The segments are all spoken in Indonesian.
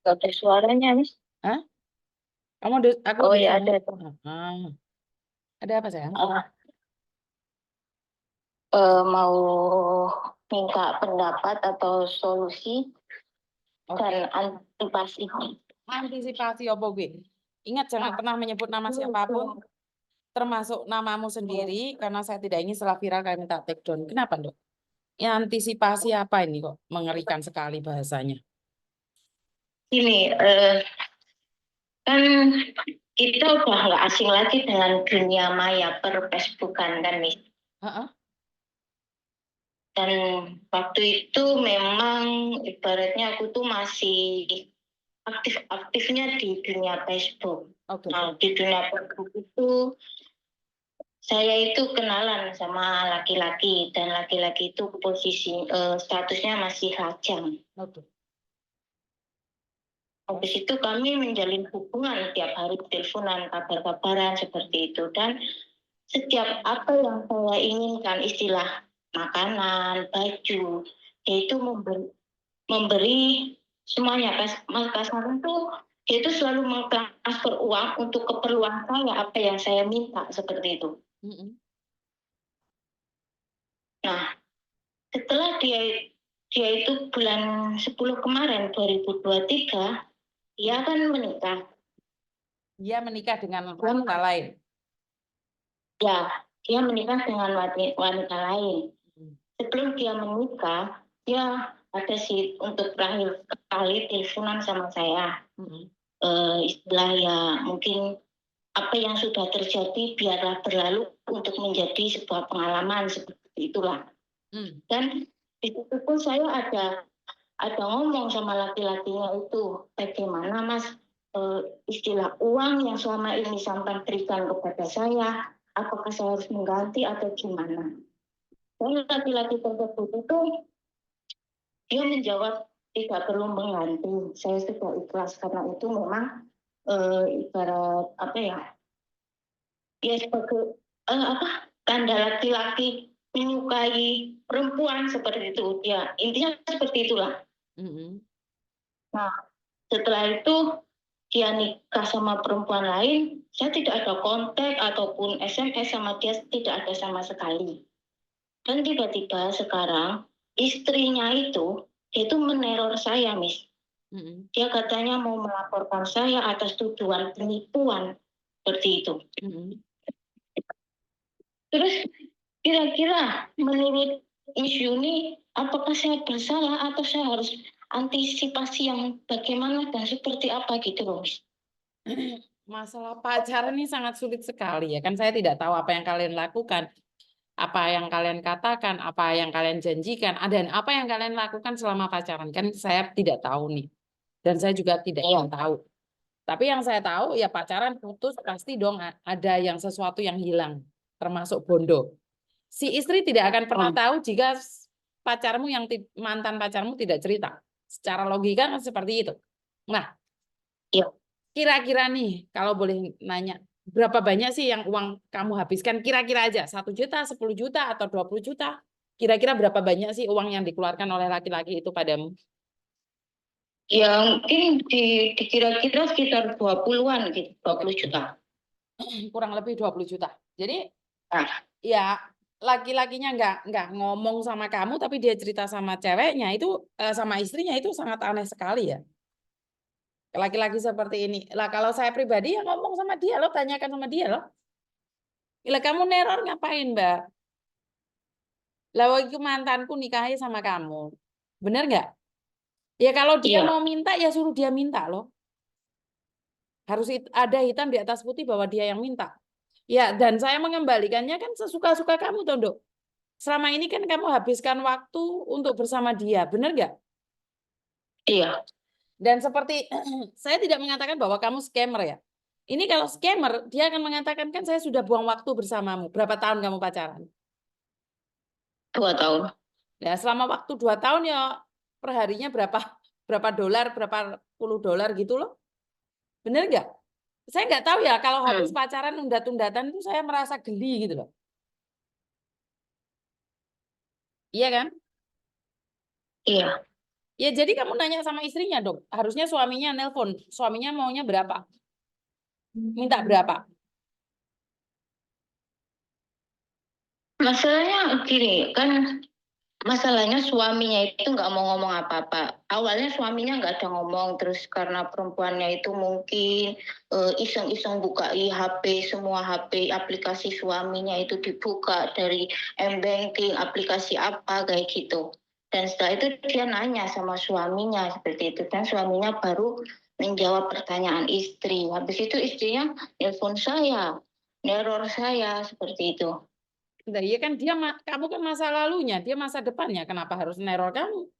Gak ada suaranya, Miss. Hah? Aku Oh udah ya suara. ada tuh. Ah, ada apa sayang? Ah, mau minta pendapat atau solusi Oke. dan antisipasi. Antisipasi apa gue? Ingat jangan pernah menyebut nama siapapun, termasuk namamu sendiri, karena saya tidak ingin setelah viral kalian minta take down. Kenapa, Dok? Ya, antisipasi apa ini kok? Mengerikan sekali bahasanya. Ini kan kita udah nggak asing lagi dengan dunia maya per Facebookan kan, Miss. Heeh. Dan waktu itu memang ibaratnya aku tuh masih aktif-aktifnya di dunia Facebook. Oke. Nah, di dunia Facebook itu saya itu kenalan sama laki-laki dan laki-laki itu posisi statusnya masih lajang. Oke. Habis itu kami menjalin hubungan tiap hari teleponan, kabar-kabaran seperti itu. Dan setiap apa yang saya inginkan, istilah makanan, baju, yaitu memberi semuanya. Mas Kasman itu dia itu selalu mengtransfer uang untuk keperluan saya, apa yang saya minta seperti itu. Nah, setelah dia itu bulan 10 kemarin 2023 dia kan menikah. Dia menikah dengan wanita lain. Ya, dia menikah dengan wanita lain. Sebelum dia menikah, dia ada sih untuk terakhir kali teleponan sama saya. Istilah ya mungkin apa yang sudah terjadi biarlah berlalu untuk menjadi sebuah pengalaman seperti itulah. Dan di situ pun saya ada ngomong sama laki-lakinya itu, bagaimana Mas istilah uang yang selama ini sampai berikan kepada saya, apakah saya harus mengganti atau gimana? Dan laki-laki tersebut itu dia menjawab tidak perlu mengganti, saya sudah ikhlas karena itu memang ibarat apa ya? Ya sebagai tanda laki-laki menyukai perempuan seperti itu, ya intinya seperti itulah. Nah, setelah itu dia nikah sama perempuan lain, saya tidak ada kontak ataupun SMS sama dia, tidak ada sama sekali. Dan tiba-tiba sekarang istrinya itu meneror saya, Miss. Dia katanya mau melaporkan saya atas tuduhan penipuan seperti itu. Terus kira-kira menurut Miss Yuni, apakah saya bersalah atau saya harus antisipasi yang bagaimana dan seperti apa gitu loh, Miss? Masalah pacaran ini sangat sulit sekali ya kan, saya tidak tahu apa yang kalian lakukan, apa yang kalian katakan, apa yang kalian janjikan, dan apa yang kalian lakukan selama pacaran kan saya tidak tahu nih, dan saya juga tidak ingin tahu. Tapi yang saya tahu ya pacaran putus pasti dong ada yang sesuatu yang hilang, termasuk bondo. Si istri tidak akan pernah tahu jika mantan pacarmu tidak cerita. Secara logika kan seperti itu. Nah, kira-kira nih kalau boleh nanya, berapa banyak sih yang uang kamu habiskan? Kira-kira aja 1 juta, 10 juta, atau 20 juta? Kira-kira berapa banyak sih uang yang dikeluarkan oleh laki-laki itu padamu? Ya mungkin dikira-kira sekitar 20-an gitu, 20 juta. Kurang lebih 20 juta. Jadi Nah, ya laki-lakinya nggak ngomong sama kamu, tapi dia cerita sama ceweknya itu, sama istrinya, itu sangat aneh sekali ya. Laki-laki seperti ini. Lah kalau saya pribadi ya ngomong sama dia loh, tanyakan sama dia loh. Lah kamu neror ngapain, Mbak? Lah waktu mantanku nikahi sama kamu. Bener nggak? Ya kalau dia mau minta ya suruh dia minta loh. Harus ada hitam di atas putih bahwa dia yang minta. Ya, dan saya mengembalikannya kan sesuka-suka kamu, Tondo. Selama ini kan kamu habiskan waktu untuk bersama dia, bener nggak? Iya. Dan seperti saya tidak mengatakan bahwa kamu scammer ya. Ini kalau scammer, dia akan mengatakan kan saya sudah buang waktu bersamamu. Berapa tahun kamu pacaran? 2 tahun. Ya, selama waktu 2 tahun ya perharinya berapa dolar, berapa puluh dolar gitu loh. Bener nggak? Saya nggak tahu ya kalau habis pacaran undat-undatan itu saya merasa geli gitu loh. Iya kan? Iya. Ya jadi kamu nanya sama istrinya dong. Harusnya suaminya nelpon. Suaminya maunya berapa? Minta berapa? Masalahnya gini, kan masalahnya suaminya itu nggak mau ngomong apa-apa. Awalnya suaminya nggak ada ngomong, terus karena perempuannya itu mungkin iseng-iseng buka HP, semua HP aplikasi suaminya itu dibuka dari m-banking, aplikasi apa kayak gitu. Dan setelah itu dia nanya sama suaminya seperti itu, dan suaminya baru menjawab pertanyaan istri. Habis itu istrinya nelpon saya, neror saya seperti itu. Nah, iya kan dia, kamu kan masa lalunya, dia masa depannya. Kenapa harus neror kamu?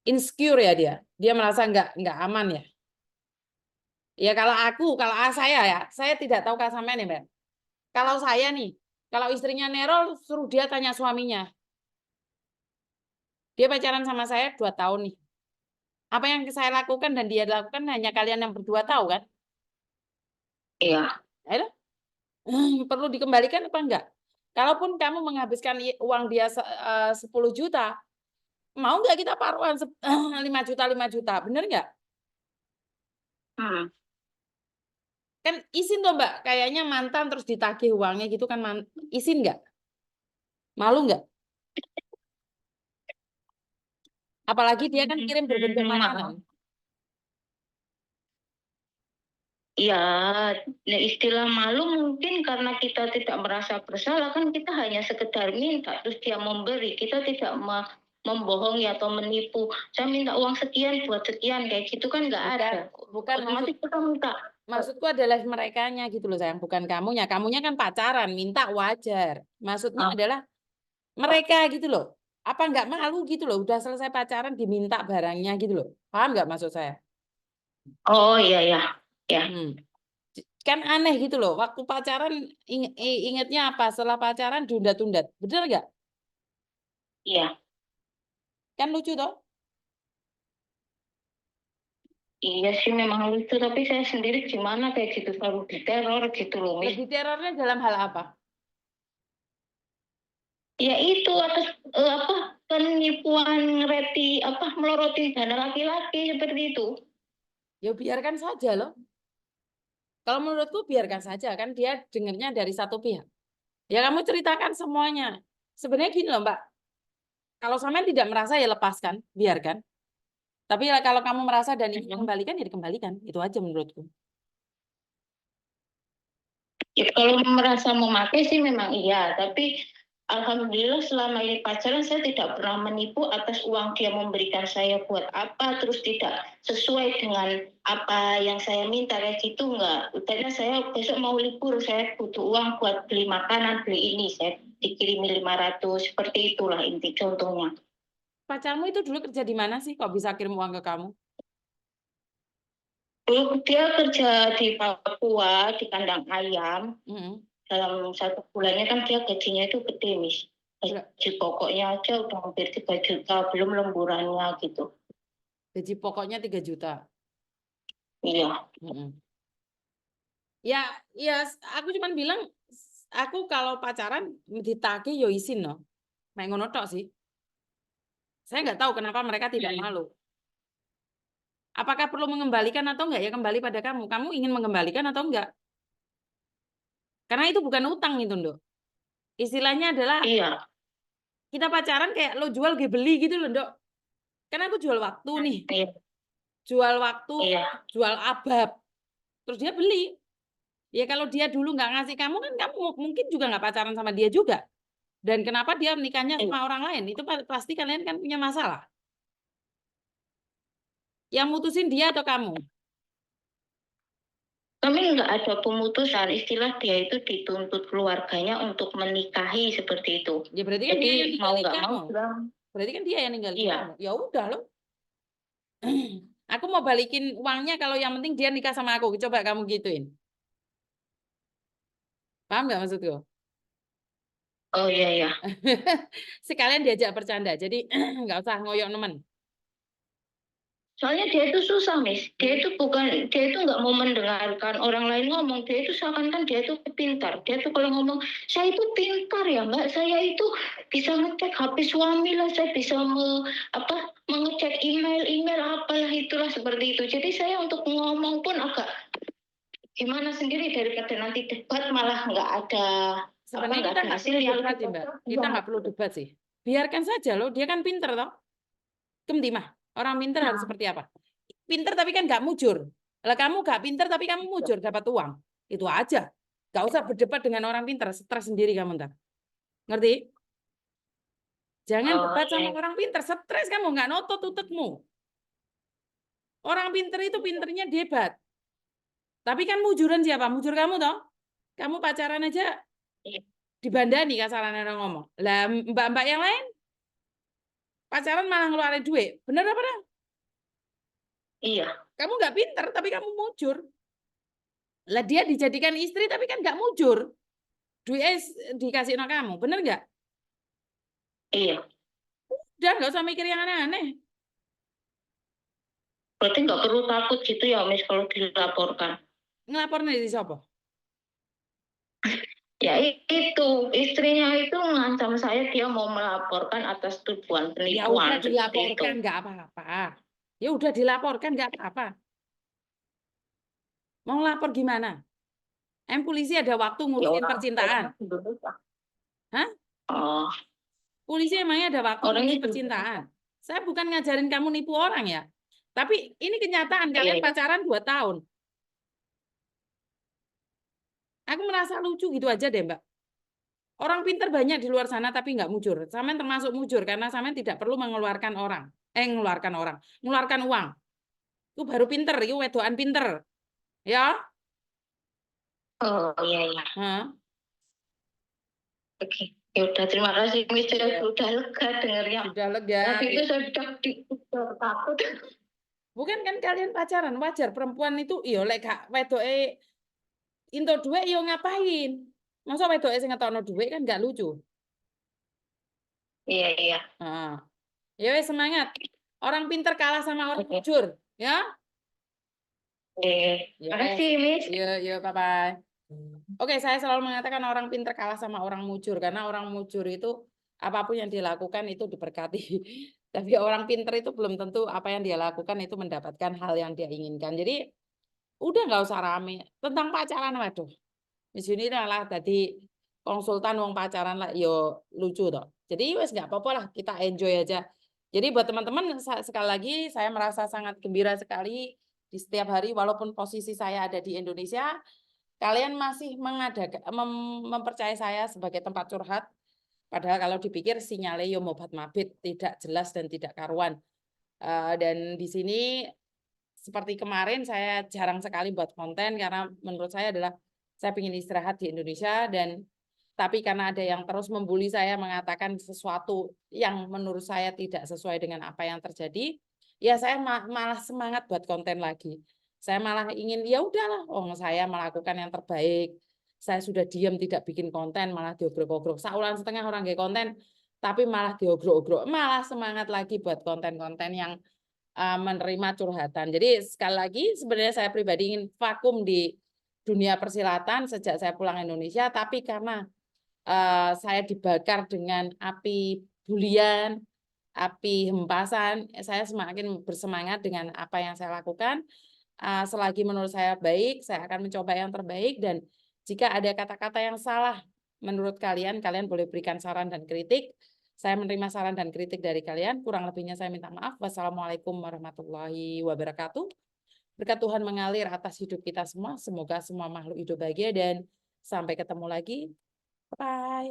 Insecure ya dia. Dia merasa nggak aman ya. Ya kalau saya ya, saya tidak tahu Kak sampean nih, Mbak. Kalau saya nih, kalau istrinya neror, suruh dia tanya suaminya. Dia pacaran sama saya 2 tahun nih. Apa yang saya lakukan dan dia lakukan hanya kalian yang berdua tahu kan? Iya. Ayo, perlu dikembalikan apa enggak? Kalaupun kamu menghabiskan uang dia 10 juta, mau nggak kita paruan 5 juta, 5 juta, bener nggak? Hmm. Kan izin tuh Mbak, kayaknya mantan terus ditagih uangnya gitu kan, izin nggak? Malu nggak? Apalagi dia kan kirim berbentuk makanan. Ya, nah istilah malu mungkin karena kita tidak merasa bersalah, kan kita hanya sekedar minta terus dia memberi, kita tidak membohongi atau menipu. Saya minta uang sekian buat sekian kayak gitu kan nggak ada. Bukan Otomatis kita minta. maksudku adalah merekanya gitu loh sayang, bukan kamunya. Kamunya kan pacaran, minta wajar. Maksudnya Ah. adalah mereka gitu loh. Apa nggak malu gitu loh, udah selesai pacaran diminta barangnya gitu loh. Paham nggak maksud saya? Oh iya ya, ya. Kan aneh gitu loh. Waktu pacaran ingetnya apa? Setelah pacaran diundat-undat. Bener nggak? Iya. Kan lucu toh? Iya sih memang lucu, tapi saya sendiri gimana kayak gitu selalu diteror gitu loh, Miss. Lebih terornya dalam hal apa? Ya itu atas apa penipuan reti apa meloroti dana laki-laki seperti itu. Ya biarkan saja loh. Kalau menurutku biarkan saja kan dia dengarnya dari satu pihak. Ya kamu ceritakan semuanya. Sebenarnya gini loh Mbak. Kalau sampean tidak merasa ya lepaskan, biarkan. Tapi kalau kamu merasa dan ingin kembalikan ya dikembalikan. Itu aja menurutku. Ya, kalau merasa memakai sih memang iya, tapi alhamdulillah selama ini pacaran saya tidak pernah menipu atas uang dia memberikan saya buat apa, terus tidak sesuai dengan apa yang saya minta kayak gitu enggak. Utamanya saya besok mau libur, saya butuh uang buat beli makanan, beli ini, saya dikirimi 500, seperti itulah inti contohnya. Pacarmu itu dulu kerja di mana sih? Kok bisa kirim uang ke kamu? Dulu dia kerja di Papua, di kandang ayam. Mm-mm. Dalam 1 bulannya kan dia gajinya itu gede, Miss. Gaji pokoknya aja udah hampir 3 juta, belum lemburannya gitu. Gaji pokoknya 3 juta. Iya. Mm-mm. Ya, ya, aku cuman bilang, aku kalau pacaran ditagih yo izin no. Mek ngono tok sih. Saya nggak tahu kenapa mereka tidak malu. Apakah perlu mengembalikan atau enggak ya kembali pada kamu. Kamu ingin mengembalikan atau enggak? Karena itu bukan utang itu, Nduk. Istilahnya adalah Iya. kita pacaran kayak lo jual gue beli gitu loh, Nduk. Karena aku jual waktu nih. Iya. Jual waktu, Iya. jual abab. Terus dia beli. Ya kalau dia dulu nggak ngasih kamu kan kamu mungkin juga nggak pacaran sama dia juga. Dan kenapa dia menikahnya Iya. sama orang lain? Itu pasti kalian kan punya masalah. Yang mutusin dia atau kamu? Kami nggak ada pemutusan, istilah dia itu dituntut keluarganya untuk menikahi seperti itu. Ya berarti kan Jadi dia yang mau ninggalin nggak mau kamu. bilang, Berarti kan dia yang ninggalin iya. kamu. Ya udah loh. Aku mau balikin uangnya kalau yang penting dia nikah sama aku. Coba kamu gituin. Paham nggak maksudku? Oh iya ya. Sekalian diajak bercanda. Jadi nggak usah ngoyok nemen. Soalnya dia itu susah, Miss. Dia itu nggak mau mendengarkan orang lain ngomong. Dia itu seakan-akan dia itu pintar. Dia itu kalau ngomong, saya itu pintar ya, Mbak. Saya itu bisa ngecek HP suami lah. Saya bisa mengecek email apalah itulah seperti itu. Jadi saya untuk ngomong pun agak gimana sendiri daripada nanti debat malah nggak ada Sebenarnya kita nggak perlu debat sih, Mbak. Kita nggak perlu debat sih. Biarkan saja loh, dia kan pinter toh. Kemtimah, orang pinter harus seperti apa? Pinter tapi kan nggak mujur. Lah kamu nggak pinter tapi kamu mujur dapat uang. Itu aja. Nggak usah berdebat dengan orang pinter, stres sendiri kamu ntar. Ngerti? Jangan debat sama orang pinter, stres kamu nggak notot utekmu. Orang pinter itu pinternya debat. Tapi kan mujuran siapa? Mujur kamu toh? Kamu pacaran aja dibandani kasarannya orang ngomong. Lah mbak-mbak yang lain pacaran malah ngeluarin duit. Bener apa dah? Iya. Kamu nggak pinter tapi kamu mujur. Lah dia dijadikan istri tapi kan nggak mujur. Duitnya dikasih sama kamu, bener nggak? Iya. Udah nggak usah mikir yang aneh-aneh. Berarti nggak perlu takut gitu ya, Miss, kalau dilaporkan. Ngelapornya di siapa? Ya itu, istrinya itu mengancam saya dia mau melaporkan atas tuduhan Ya udah penipuan. dilaporkan nggak apa-apa. Ya udah dilaporkan nggak apa-apa. Mau lapor gimana? Polisi ada waktu ngurusin percintaan. Hah? Oh, Polisi emangnya ada waktu orangnya ngurusin percintaan? Saya bukan ngajarin kamu nipu orang ya. Tapi ini kenyataan, kalian iya. pacaran 2 tahun. Aku merasa lucu gitu aja deh, Mbak. Orang pinter banyak di luar sana tapi nggak mujur. Samen termasuk mujur karena samen tidak perlu mengeluarkan orang. Mengeluarkan uang. Itu baru pinter, itu wedoan pinter. Ya? Oh, iya, iya. Hah? Oke. Ya udah, terima kasih, Miss. Iya. Sudah lega dengarnya. Sudah lega. Tapi itu Ya. saya sudah takut. Bukan kan kalian pacaran, wajar perempuan itu iya lek gak wedoke into duit yo ngapain? Masa wedoke sing ngetokno duit kan nggak lucu. Iya, iya. Heeh. Ya wes semangat. Orang pinter kalah sama orang jujur, ya? Terima kasih, Miss. Yo, bye-bye. Oke, saya selalu mengatakan orang pinter kalah sama orang mujur karena orang mujur itu apapun yang dilakukan itu diberkati. Tapi orang pinter itu belum tentu apa yang dia lakukan itu mendapatkan hal yang dia inginkan. Jadi udah nggak usah rame tentang pacaran, waduh. Di sini lah tadi konsultan wong pacaran lah, yo lucu toh. Jadi wes nggak apa-apa lah, kita enjoy aja. Jadi buat teman-teman sekali lagi saya merasa sangat gembira sekali di setiap hari walaupun posisi saya ada di Indonesia, kalian masih mempercayai saya sebagai tempat curhat. Padahal kalau dipikir sinyalnya yo mobat mabit, tidak jelas dan tidak karuan. Dan di sini seperti kemarin saya jarang sekali buat konten karena menurut saya adalah saya ingin istirahat di Indonesia dan tapi karena ada yang terus membuli saya mengatakan sesuatu yang menurut saya tidak sesuai dengan apa yang terjadi, ya saya malah semangat buat konten lagi. Saya malah ingin ya udahlah, saya melakukan yang terbaik. Saya sudah diam tidak bikin konten malah diogrok-ogrok. Saulan setengah orang nggak konten tapi malah diogrok-ogrok. Malah semangat lagi buat konten-konten yang menerima curhatan. Jadi sekali lagi sebenarnya saya pribadi ingin vakum di dunia persilatan sejak saya pulang Indonesia, tapi karena saya dibakar dengan api bulian, api hempasan, saya semakin bersemangat dengan apa yang saya lakukan. Selagi menurut saya baik, saya akan mencoba yang terbaik dan jika ada kata-kata yang salah menurut kalian, kalian boleh berikan saran dan kritik. Saya menerima saran dan kritik dari kalian. Kurang lebihnya saya minta maaf. Wassalamualaikum warahmatullahi wabarakatuh. Berkat Tuhan mengalir atas hidup kita semua. Semoga semua makhluk hidup bahagia dan sampai ketemu lagi. Bye.